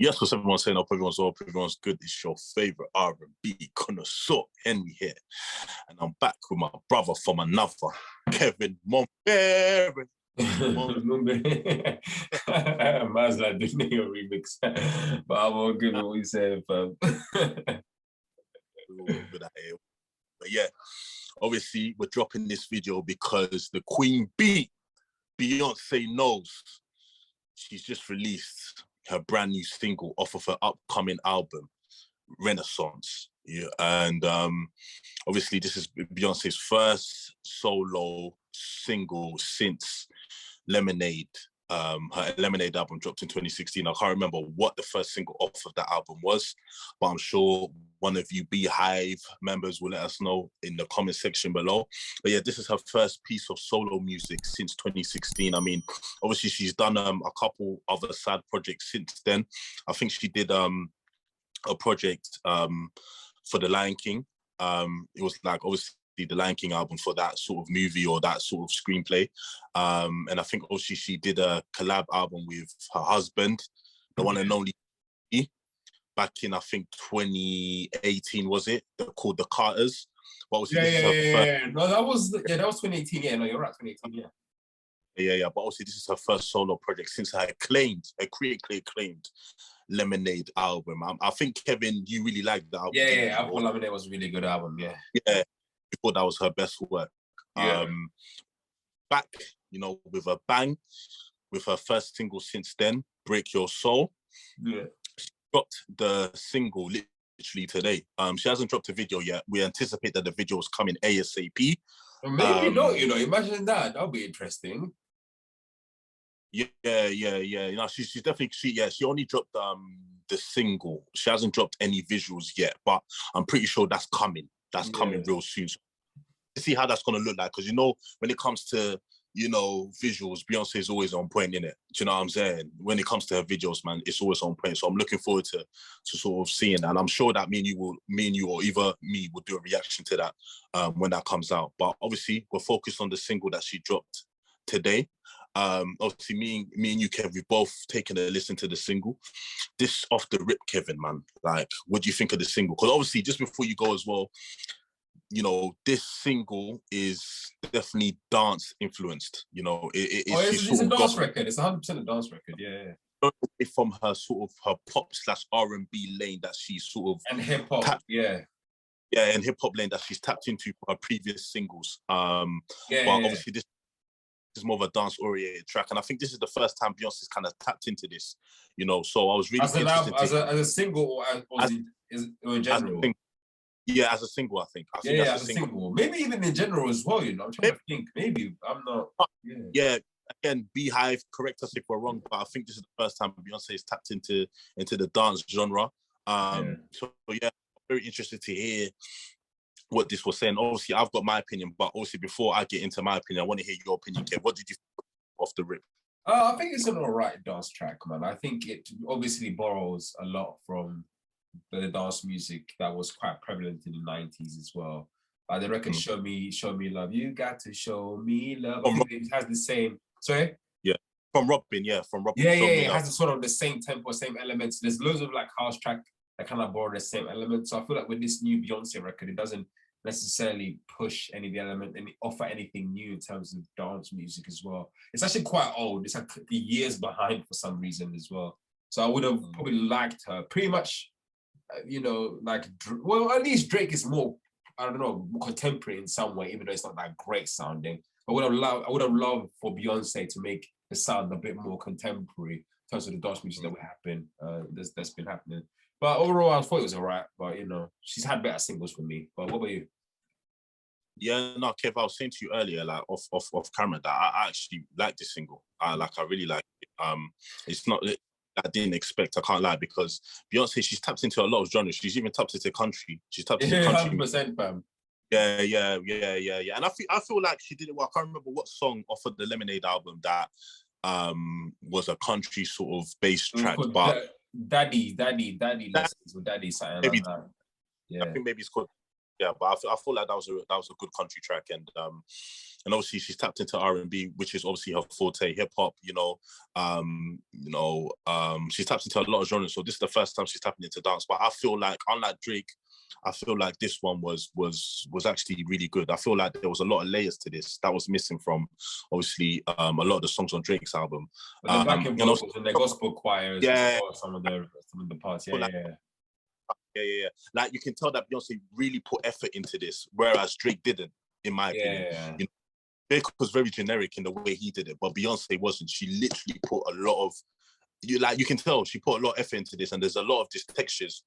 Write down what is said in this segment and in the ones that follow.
Yes, because everyone's saying, up, everyone's good. It's your favorite R&B connoisseur, Henry here. And I'm back with my brother from another, Kevin Montberry. Man's like the Neo remix. But I'm all good with what you said, fam. But yeah, obviously we're dropping this video because the Queen B Beyoncé knows she's just released her brand new single off of her upcoming album, Renaissance. Yeah, and obviously this is Beyonce's first solo single since Lemonade. Her Lemonade album dropped in 2016. I can't remember what the first single off of that album was, but I'm sure one of you Beehive members will let us know in the comment section below. But yeah, this is her first piece of solo music since 2016. I mean, obviously she's done a couple other side projects since then. I think she did a project for The Lion King. It was like obviously the Lion King album for that sort of movie or that sort of screenplay. And I think also she did a collab album with her husband, the one and only, back in, I think, 2018, was it? They're called The Carters. But No, that was 2018. Yeah, no, you're right, 2018, yeah. Yeah. But obviously this is her first solo project since her critically acclaimed Lemonade album. I think, Kevin, you really liked the album. Yeah, I thought Lemonade was a really good album, yeah. Yeah, I thought that was her best work. Yeah. Back, with a bang, with her first single since then, Break Your Soul. Yeah. She dropped the single literally today. She hasn't dropped a video yet. We anticipate that the video is coming ASAP. Maybe not, imagine that. That'll be interesting. Yeah. She's definitely, she only dropped the single. She hasn't dropped any visuals yet, but I'm pretty sure that's coming. That's coming real soon. So let's see how that's gonna look like, because when it comes to visuals, Beyonce is always on point, innit? Do you know what I'm saying? When it comes to her videos, man, it's always on point. So I'm looking forward to sort of seeing that. And I'm sure that me and you or either me will do a reaction to that when that comes out. But obviously we're focused on the single that she dropped today. Obviously me and you, Kev, we've both taken a listen to the single. This off the rip, Kevin, man, like, what do you think of the single? Because obviously, just before you go as well, this single is definitely dance influenced. It's a dance record. It's 100% a dance record. Yeah. From her sort of her pop / R&B lane that she's sort of and hip hop. Yeah, and hip hop lane that she's tapped into for her previous singles. Obviously this is more of a dance-oriented track, and I think this is the first time Beyonce's kind of tapped into this, So I was really interested as a single or in general. Yeah, as a single, I think. As a single. Maybe even in general as well. I'm trying to think. Maybe I'm not. Yeah. Again, Beehive, correct us if we're wrong, but I think this is the first time Beyonce has tapped into the dance genre. So yeah, very interested to hear what this was saying. Obviously, I've got my opinion, but also before I get into my opinion, I want to hear your opinion, Kev. What did you think off the rip? I think it's an alright dance track, man. I think it obviously borrows a lot from the dance music that was quite prevalent in the 90s as well. The record Show Me Love. You got to show me love. I think it has the same. Sorry? Yeah. From Robin. Yeah, it has sort of the same tempo, same elements. There's loads of like house track that kind of borrow the same elements. So I feel like with this new Beyonce record, it doesn't necessarily push any of the element and offer anything new in terms of dance music as well. It's actually quite old. It's like years behind for some reason as well. So I would have probably liked her pretty much, at least Drake is more, I don't know, more contemporary in some way, even though it's not that great sounding. I would have loved for Beyonce to make the sound a bit more contemporary in terms of the dance music that's been happening. But overall, I thought it was alright. But she's had better singles for me. But what about you? Yeah, no, Kev, I was saying to you earlier, like off camera, that I actually like this single. I really like it. It's not that I didn't expect. I can't lie, because Beyonce, she's tapped into a lot of genres. She's even tapped into country. She's tapped into country. 100%, fam. Yeah. And I feel like she did it well. I can't remember what song off of the Lemonade album that was a country sort of bass track, but Daddy lessons or Daddy something maybe, like that. Yeah, I think maybe it's called. Yeah, but I feel like that was a good country track, and and obviously she's tapped into R&B, which is obviously her forte, hip hop. She's tapped into a lot of genres. So this is the first time she's tapping into dance. But I feel like, unlike Drake, I feel like this one was actually really good. I feel like there was a lot of layers to this that was missing from, obviously, a lot of the songs on Drake's album. But the backing vocals and the gospel choirs, yeah, some of the parts, yeah. Like, you can tell that Beyonce really put effort into this, whereas Drake didn't, in my opinion. You know, Drake was very generic in the way he did it, but Beyonce wasn't. She literally put a lot of, you can tell she put a lot of effort into this, and there's a lot of these textures.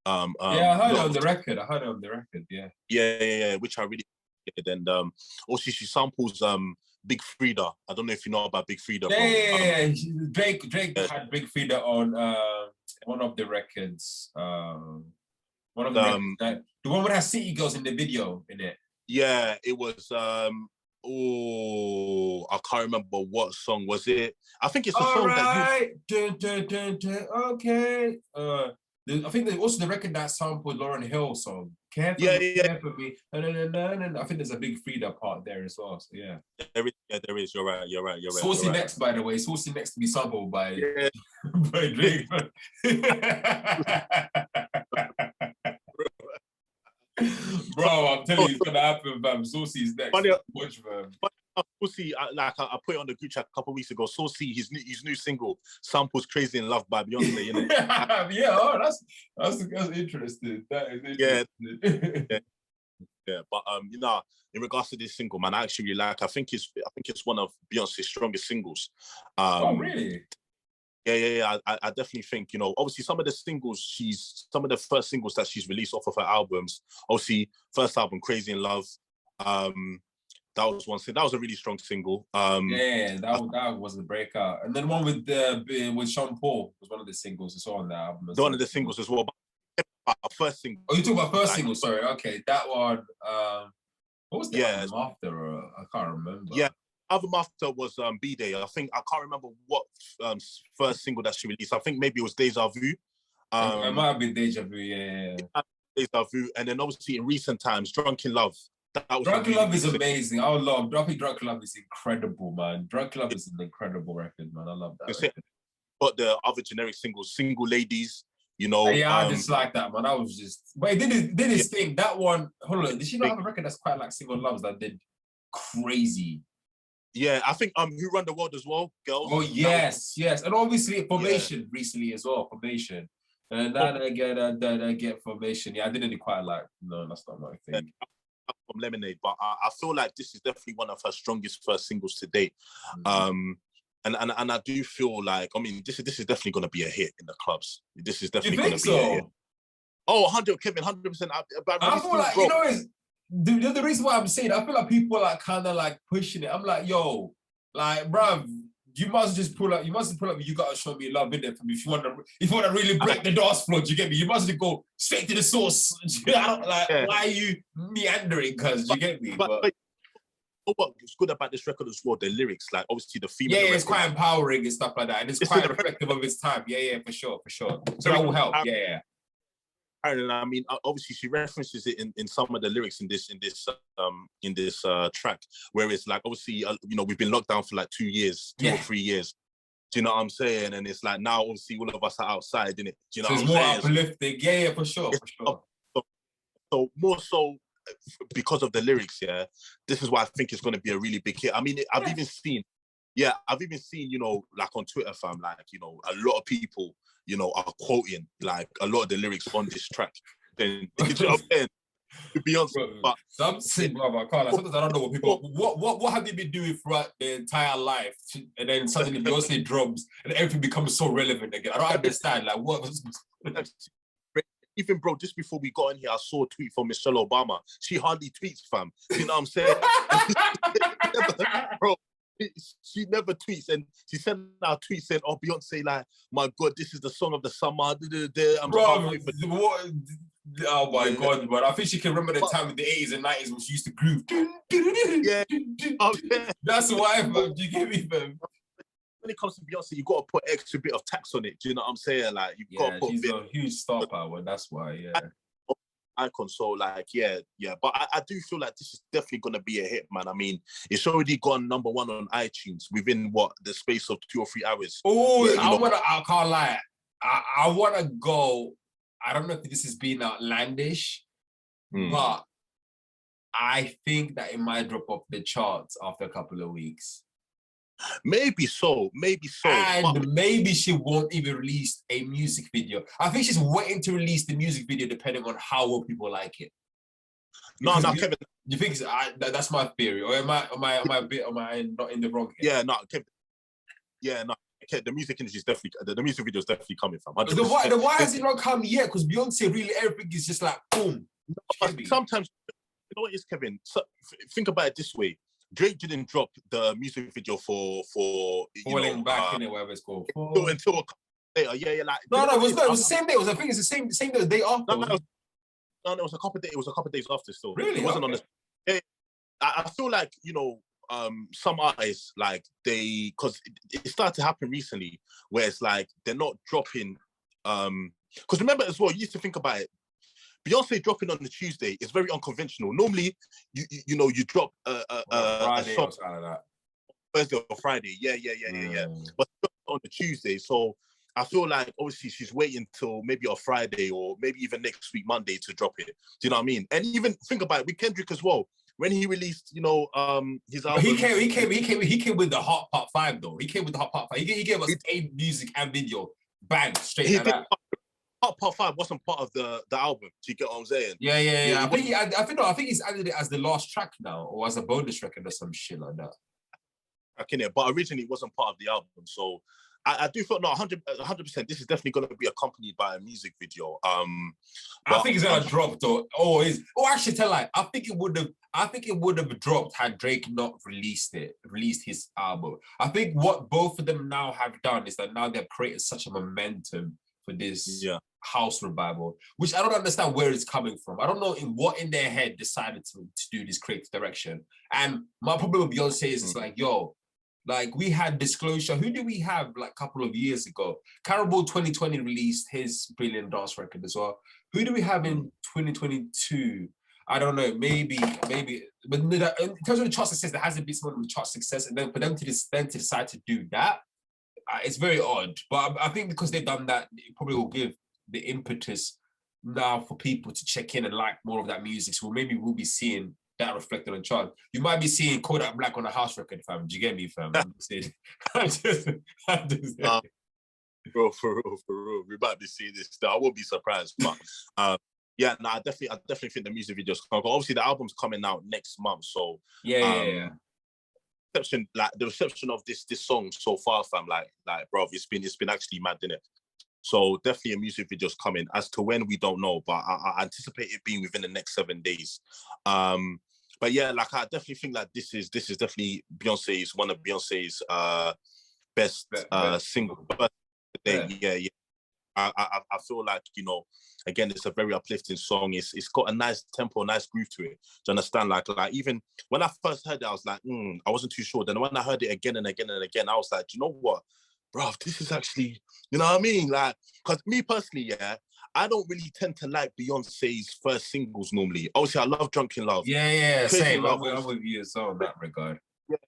I heard it on the record. Yeah, which I really did. And also she samples Big Frida. I don't know if you know about Big Frida. Yeah. Drake had Big Frida on one of the records. One of the records, the one with her City Girls in the video in it. Yeah, it was. I can't remember what song was it. I think it's the song that you. Okay. I think there's also the record that sampled Lauryn Hill song. Care for me. I think there's a Big Frida part there as well. So yeah. There is. You're right. Saucy Next, by the way. Saucy Next to be sampled by by Drake. Bro, I'm telling you, it's gonna happen, fam. Saucy's next. Watch, fam. Saucy, I put it on the group chat a couple of weeks ago. Saucy, his new single samples "Crazy in Love" by Beyonce. That's interesting. That is interesting. Yeah. But in regards to this single, man, I actually really like. I think it's one of Beyonce's strongest singles. Oh, really? Yeah. I definitely think, obviously some of the first singles that she's released off of her albums, obviously first album, Crazy in Love, that was one thing. That was a really strong single. That was the breakout. And then one with Sean Paul was one of the singles as well on that album. One of the singles as well. But first single. Oh, you talk about first single, sorry. Okay, that one. What was the album after? I can't remember. Yeah. Album after was B-Day. I can't remember what first single that she released. I think maybe it was Deja Vu. It might have been Deja Vu, yeah. Deja Vu. And then obviously in recent times, Drunk in Love. Drunk in Love is amazing. I love Drunk in Love is incredible, man. Drunk in Love is an incredible record, man. I love that. But the other generic singles, Single Ladies, I just like that, man. I was just, but he did his thing. That one, hold on, did she not have a record that's quite like Single Loves that did crazy? Yeah, I think Who Run the World as well, girls. Oh yes, and obviously Formation recently as well, Formation, and then I get Formation. Yeah, I didn't quite like. No, that's not my thing. From Lemonade, but I feel like this is definitely one of her strongest first singles to date. And I do feel like, this is definitely going to be a hit in the clubs. This is definitely going to be a hit. Oh, 100, Kevin, 100%. I feel like, the reason why I'm saying, I feel like people are like kind of like pushing it. I'm like, yo, like, bruv, you must pull up. You gotta show me love in there for me. If you want to really break the dance floor, do you get me? You mustn't go straight to the source. Why are you meandering? Cause you get me. But what's good about this record as well, the lyrics, like obviously the female. Yeah, it's quite empowering and stuff like that, and it's quite reflective of its time. Yeah, for sure. So that will help. Yeah. And obviously she references it in some of the lyrics in this track, where it's like, obviously, we've been locked down for like 2 years, 2 or 3 years. Do you know what I'm saying? And it's like, now obviously all of us are outside, innit? Do you know so it's more uplifting. Yeah, for sure. So more so because of the lyrics, this is why I think it's going to be a really big hit. I've even seen, like on Twitter, fam, like, a lot of people, are quoting like a lot of the lyrics on this track. Then, you know what I'm saying? Beyonce, but sometimes I don't know what people. What have they been doing throughout their entire life, and then suddenly Beyonce drops and everything becomes so relevant again? I don't understand. Like what? Even bro, just before we got in here, I saw a tweet from Michelle Obama. She hardly tweets, fam. You know what I'm saying? Bro, she never tweets, and she sent out a tweet saying, "Oh, Beyonce, like, my God, this is the song of the summer." Oh my God, but I think she can remember the time in the 80s and 90s when she used to groove. Yeah, that's why, fam. Do you get me, fam? When it comes to Beyonce, you got to put extra bit of tax on it. Do you know what I'm saying? Like, you got to put she's a huge star power. That's why, icon. So like, yeah. But I do feel like this is definitely gonna be a hit, man. I mean, it's already gone #1 on iTunes within what the space of 2 or 3 hours. Oh, I can't lie. I wanna go. I don't know if this is being outlandish, but I think that it might drop off the charts after a couple of weeks. Maybe so. And but maybe she won't even release a music video. I think she's waiting to release the music video depending on how well people like it. No, Kevin. You think that's my theory, or am I not in the wrong here? Yeah, no, Kevin. Yeah, no. Okay, the music industry is definitely the music video is definitely coming from. Then why has it not come yet? Because Beyonce really everything is just like boom. Sometimes you know what it is, Kevin. So, think about it this way: Drake didn't drop the music video for Falling Back in it, whatever it's called. Until a couple later. Yeah, like no, it was the same day. I think it's the same day the day after. No, it was a couple of days. It was a couple of days after. Still, really, it wasn't on the. Yeah, I feel like some artists like because it started to happen recently where it's like they're not dropping. Because remember as well, you used to think about it. Beyonce dropping on the Tuesday is very unconventional. Normally, you drop a song like that. Thursday or Friday. Yeah. But on the Tuesday, so I feel like obviously she's waiting till maybe on Friday or maybe even next week Monday to drop it. Do you know what I mean? And even think about it with Kendrick as well. When he released, his album, he came with the Hot Part 5 though. He came with the Hot Part 5. He gave us a music and video, bang, straight like that. Hot Part 5 wasn't part of the album. Do you get what I'm saying? Yeah. I think he's added it as the last track now, or as a bonus record or some shit like that. But originally it wasn't part of the album, so I do feel 100%. This is definitely going to be accompanied by a music video. I think it's gonna drop though. Actually, tell lie. I think it would have dropped had Drake not released his album. I think what both of them now have done is that now they've created such a momentum for this house revival, which I don't understand where it's coming from. I don't know what in their head decided to do this creative direction. And my problem with Beyonce is it's like, like we had Disclosure. Who did we have like a couple of years ago? Carnival 2020 released his Brilliant Dance record as well. Who do we have in 2022? I don't know, maybe. But in terms of the chart success, there hasn't been someone with chart success. And then for them to decide to do that, it's very odd. But I think because they've done that, it probably will give the impetus now for people to check in and like more of that music. So maybe we'll be seeing that reflected on chart. You might be seeing Kodak Black on a house record, fam. Do you get me, fam? I'm just Bro, for real. We might be seeing this. I won't be surprised. But I definitely think the music videos come. Obviously, the album's coming out next month. So yeah. The reception of this song so far, fam, like, bro, it's been actually mad, innit? So definitely a music video's coming. As to when, we don't know, but I anticipate it being within the next 7 days. But yeah, like I definitely think that this is definitely one of Beyonce's best single. Yeah. I feel like, again, it's a very uplifting song. It's got a nice tempo, nice groove to it. Do you understand? Like even when I first heard it, I was like, I wasn't too sure. Then when I heard it again and again and again, I was like, do you know what? Bro, this is actually, you know what I mean? Like, because me personally, I don't really tend to like Beyonce's first singles normally. Obviously, I love Drunk in Love. Yeah, same. I'm with you as well in that regard. Yeah.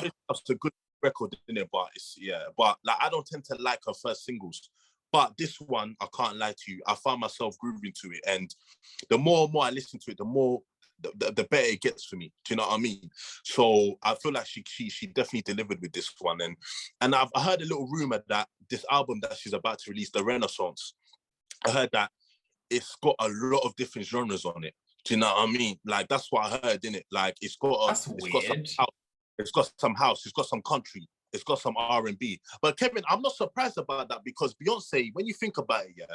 It's a good record, isn't it? But like, I don't tend to like her first singles. But this one, I can't lie to you, I found myself grooving to it. And the more and more I listen to it, the better it gets for me. Do you know what I mean? So I feel like she definitely delivered with this one. And I heard a little rumor that this album that she's about to release, The Renaissance, I heard that it's got a lot of different genres on it. Do you know what I mean? Like, that's what I heard, innit? Like, it's got some house, it's got some country, it's got some R&B. But Kevin, I'm not surprised about that because Beyonce, when you think about it,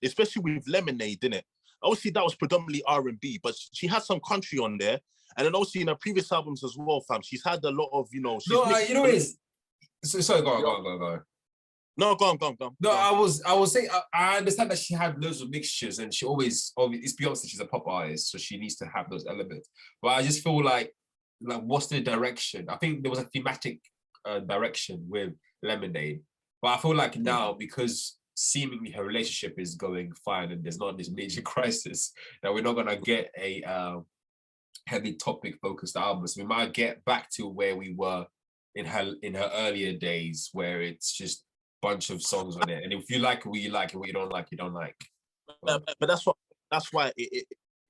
especially with Lemonade, innit? Obviously, that was predominantly R&B, but she had some country on there. And then also in her previous albums as well, fam, she's had a lot of, Sorry, go on. No, go on. No, I was saying, I understand that she had loads of mixtures and she always, it's Beyonce, she's a pop artist, so she needs to have those elements. But I just feel like what's the direction? I think there was a thematic direction with Lemonade. But I feel like now, because seemingly her relationship is going fine and there's not this major crisis, that we're not gonna get a heavy topic focused album. So we might get back to where we were in her earlier days, where it's just a bunch of songs on it, and if you like it, you like it. What you don't like, you don't like. But that's why it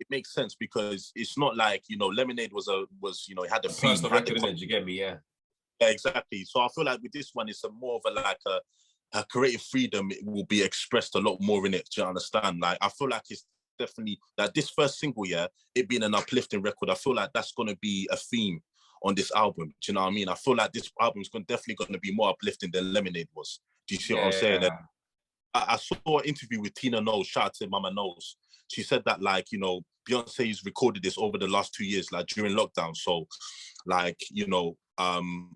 makes sense, because it's not like, you know, Lemonade was it had a personal record in it. You get me? Yeah. Yeah, exactly. So I feel like with this one, it's more of a creative freedom. It will be expressed a lot more in it. Do you understand? Like, I feel like it's definitely like this first single, yeah, it being an uplifting record. I feel like that's gonna be a theme on this album. Do you know what I mean? I feel like this album's definitely gonna be more uplifting than Lemonade was. Do you see what I'm saying? I saw an interview with Tina Knowles, shout out to Mama Knowles. She said that, like, you know, Beyonce's recorded this over the last 2 years, like during lockdown. So, like, you know, and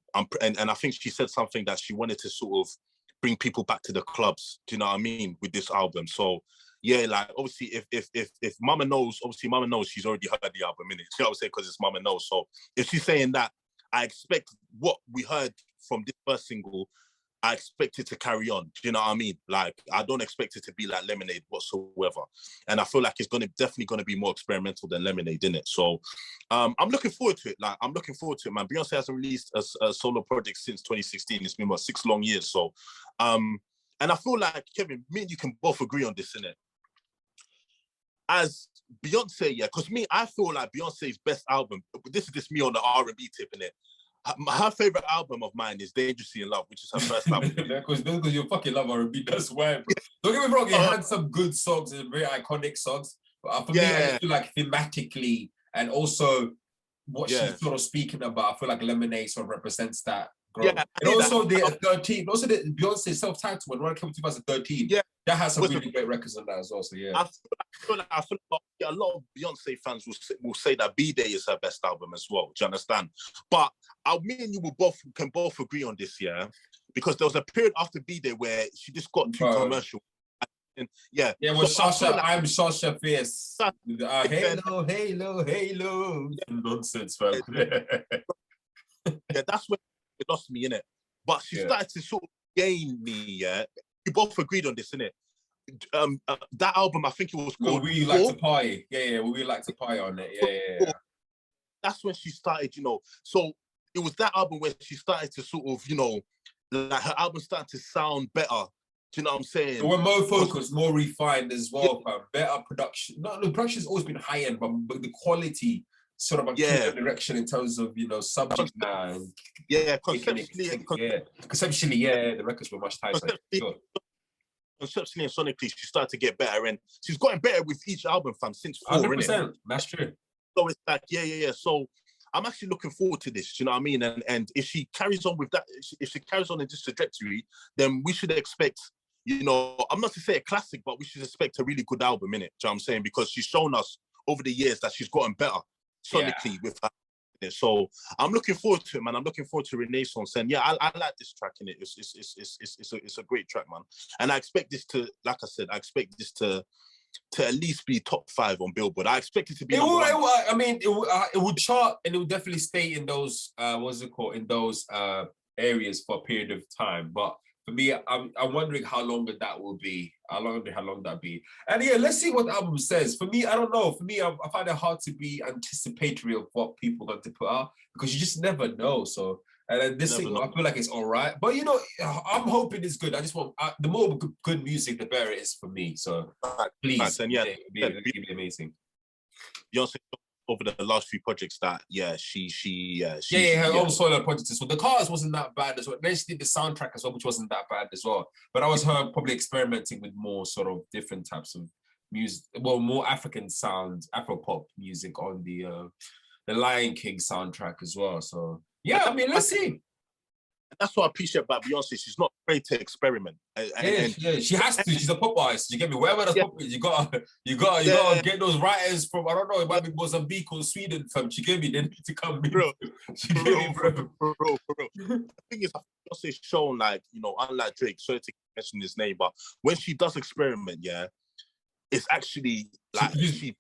I think she said something that she wanted to sort of bring people back to the clubs. Do you know what I mean? With this album. So yeah, like obviously if Mama knows, obviously Mama knows she's already heard the album, innit? You know what I'm saying? Because it's Mama knows. So if she's saying that, I expect what we heard from this first single, I expect it to carry on. Do you know what I mean? Like, I don't expect it to be like Lemonade whatsoever. And I feel like it's definitely gonna be more experimental than Lemonade, innit? So I'm looking forward to it. Like, I'm looking forward to it, man. Beyonce hasn't released a solo project since 2016. It's been, 6 long years. So, and I feel like, Kevin, me and you can both agree on this, innit? As Beyonce, yeah, because I feel like Beyonce's best album, this is just me on the R&B tip, innit? Her favorite album of mine is Dangerously in Love, which is her first album. Because you fucking love R&B, that's why, bro. Don't get me wrong, it had some good songs and very iconic songs. But for me, I just feel like thematically, and also what she's sort of speaking about, I feel like Lemonade sort of represents that growth. Yeah, and also the 13, also the Beyonce self-titled one, when it came to 2013. Yeah, that has some really great records on that as well. So yeah, I feel like a lot of Beyonce fans will say that B-Day is her best album as well. Do you understand? But me and you can both agree on this, yeah, because there was a period after B-Day where she just got too commercial. And well, so Sasha, I'm Sasha Fierce. Halo, Halo, Halo. Nonsense, man. Yeah, that's when it lost me, innit? But she started to sort of gain me, yeah. We both agreed on this, innit? That album, I think it was called We Like to Party. Yeah, We Like to Party on it. Yeah. That's when she started, you know. So it was that album where she started to sort of, you know, like her album started to sound better. Do you know what I'm saying? So we're more focused, more refined as well, fam. Better production. No, the production's always been high end, but the quality sort of a clear direction in terms of, you know, subject matter. Conceptually, the records were much tighter. Conceptually and sonically, she started to get better, and she's gotten better with each album, fam, since 4, 100%. Innit? That's true. So it's like, So I'm actually looking forward to this. Do you know what I mean? And if she carries on with that, if she carries on in this trajectory, then we should expect, you know, I'm not to say a classic, but we should expect a really good album, innit? Do you know what I'm saying? Because she's shown us over the years that she's gotten better sonically with her. So I'm looking forward to it, man. I'm looking forward to Renaissance, and I like this track in it. It's a great track, man. And I expect this to, like I said, I expect this to at least be top 5 on Billboard. I expect it to be. It would chart, and it would definitely stay in those in those areas for a period of time. But for me, I'm wondering how long that will be. I wonder how long that be. And let's see what the album says. For me, I don't know. For me, I find it hard to be anticipatory of what people are going to put out, because you just never know. So, and this thing, I feel like it's all right. But, you know, I'm hoping it's good. I just want, the more good music, the better it is for me. So, please, it'd be amazing. Beyonce, over the last few projects that her own solo projects as well. The Cars wasn't that bad as well. Then she did the soundtrack as well, which wasn't that bad as well. But that was her probably experimenting with more sort of different types of music, well, more African sound, Afro-pop music on the Lion King soundtrack as well. So yeah, I mean, let's see. That's what I appreciate about Beyonce. She's not afraid to experiment. She has to. She's a pop artist. You get me? Wherever there's pop, you gotta get those writers from, I don't know, it might be Mozambique or Sweden. You get me? They need to come, bro. Bro. The thing is, Beyonce's shown, like, you know, unlike Drake, sorry to mention his name, but when she does experiment, it's actually like good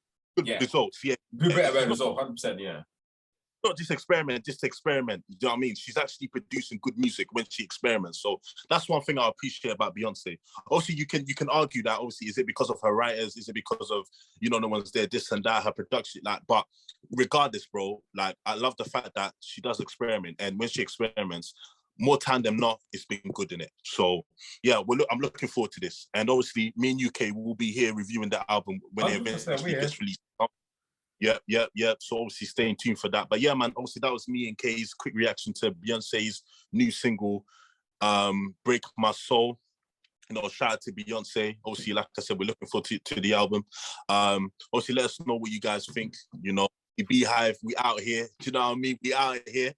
results. Good better result, 100%. not just experiment, just experiment. You know what I mean? She's actually producing good music when she experiments. So that's one thing I appreciate about Beyonce. Obviously, you can argue that. Obviously, is it because of her writers? Is it because of no one's there, this and that, her production? Like, but regardless, bro, like I love the fact that she does experiment, and when she experiments, more time than not, it's been good in it. So yeah, I'm looking forward to this. And obviously, me and UK will be here reviewing the album when it eventually gets released. Yeah. So obviously stay tuned for that. But yeah, man, obviously that was me and Kay's quick reaction to Beyonce's new single, Break My Soul. Shout out to Beyonce. Obviously, like I said, we're looking forward to the album. Obviously, let us know what you guys think. The Beehive, we out here. Do you know what I mean? We out here.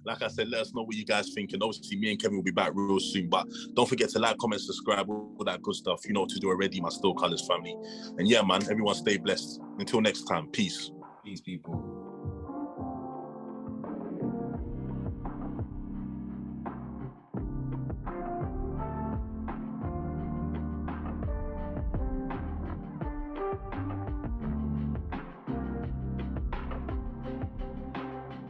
Like I said, let us know what you guys think. And obviously, me and Kevin will be back real soon. But don't forget to like, comment, subscribe, all that good stuff. You know what to do already, my Still Colours family. And yeah, man, everyone stay blessed. Until next time, peace. Peace, people.